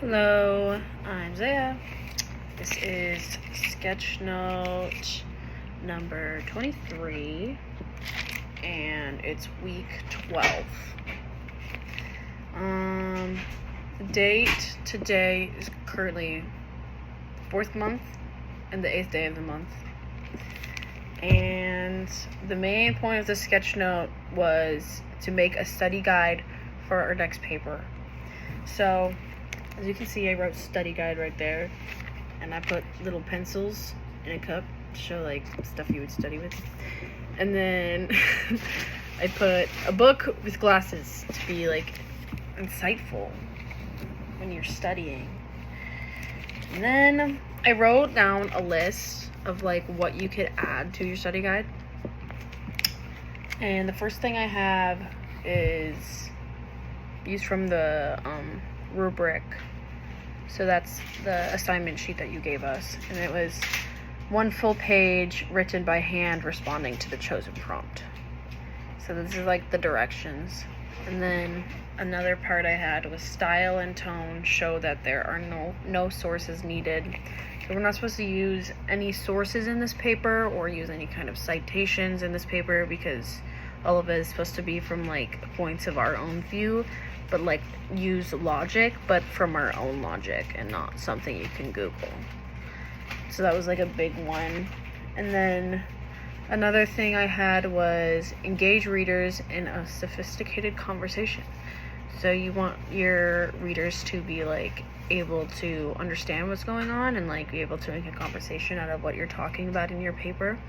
Hello, I'm Zaya. This is sketch note number 23, and it's week 12. The date today is currently 4th month and the 8th day of the month. And the main point of the sketch note was to make a study guide for our next paper. So, as you can see, I wrote study guide right there, and I put little pencils in a cup to show like stuff you would study with. And then I put a book with glasses to be like insightful when you're studying. And then I wrote down a list of like what you could add to your study guide. And the first thing I have is used from the rubric. So that's the assignment sheet that you gave us, and it was one full page written by hand responding to the chosen prompt. So this is like the directions. And then another part I had was style and tone show that there are no sources needed. So we're not supposed to use any sources in this paper or use any kind of citations in this paper, because all of it is supposed to be from like points of our own view, but like use logic, but from our own logic and not something you can Google. So that was like a big one. And then another thing I had was engage readers in a sophisticated conversation. So you want your readers to be like able to understand what's going on and like be able to make a conversation out of what you're talking about in your paper.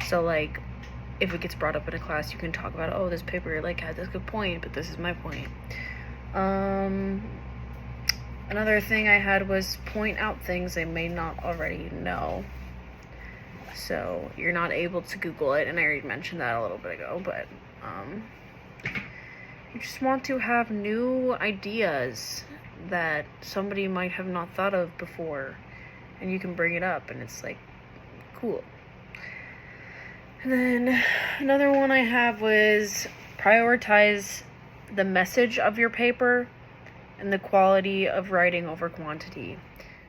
So like if it gets brought up in a class, you can talk about, oh, this paper like had this good point, but this is my point. Another thing I had was point out things they may not already know. So you're not able to Google it, and I already mentioned that a little bit ago, but you just want to have new ideas that somebody might have not thought of before, and you can bring it up, and it's like cool. And then another one I have was prioritize the message of your paper and the quality of writing over quantity.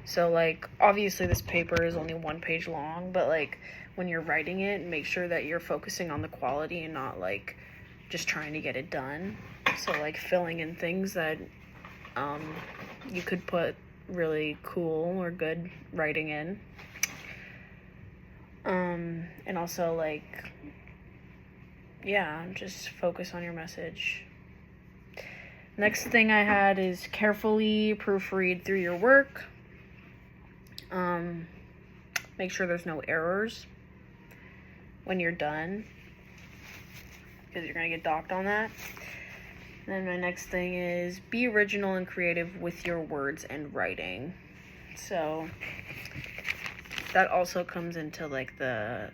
So like obviously this paper is only 1 page long, but like when you're writing it, make sure that you're focusing on the quality and not like just trying to get it done. So like filling in things that you could put really cool or good writing in. And also like, yeah, just focus on your message. Next thing I had is carefully proofread through your work. Make sure there's no errors when you're done, because you're going to get docked on that. And then my next thing is be original and creative with your words and writing. So that also comes into like the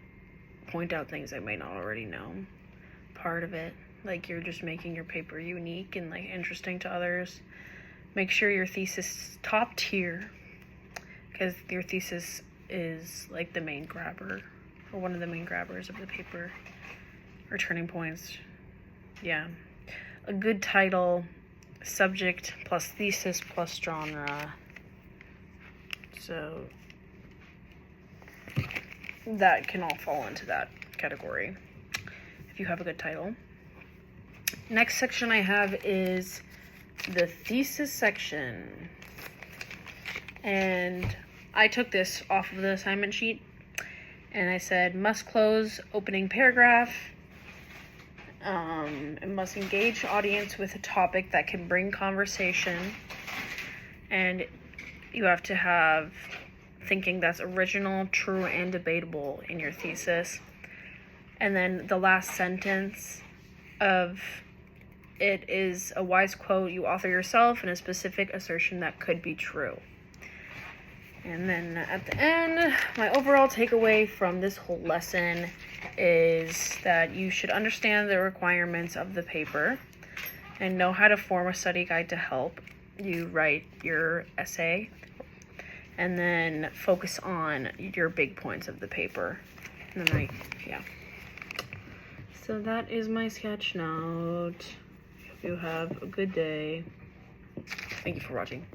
point out things I might not already know part of it. Like you're just making your paper unique and like interesting to others. Make sure your thesis is top tier, because your thesis is like the main grabber, or one of the main grabbers of the paper, or turning points. Yeah. A good title, subject plus thesis plus genre. So that can all fall into that category if you have a good title. Next section I have is the thesis section. And I took this off of the assignment sheet, and I said must close opening paragraph. It must engage audience with a topic that can bring conversation, and you have to have thinking that's original, true, and debatable in your thesis. And then the last sentence of it is a wise quote you author yourself and a specific assertion that could be true. And then at the end, my overall takeaway from this whole lesson is that you should understand the requirements of the paper and know how to form a study guide to help you write your essay, and then focus on your big points of the paper. And then so that is my sketch note. Hope you have a good day. Thank you for watching.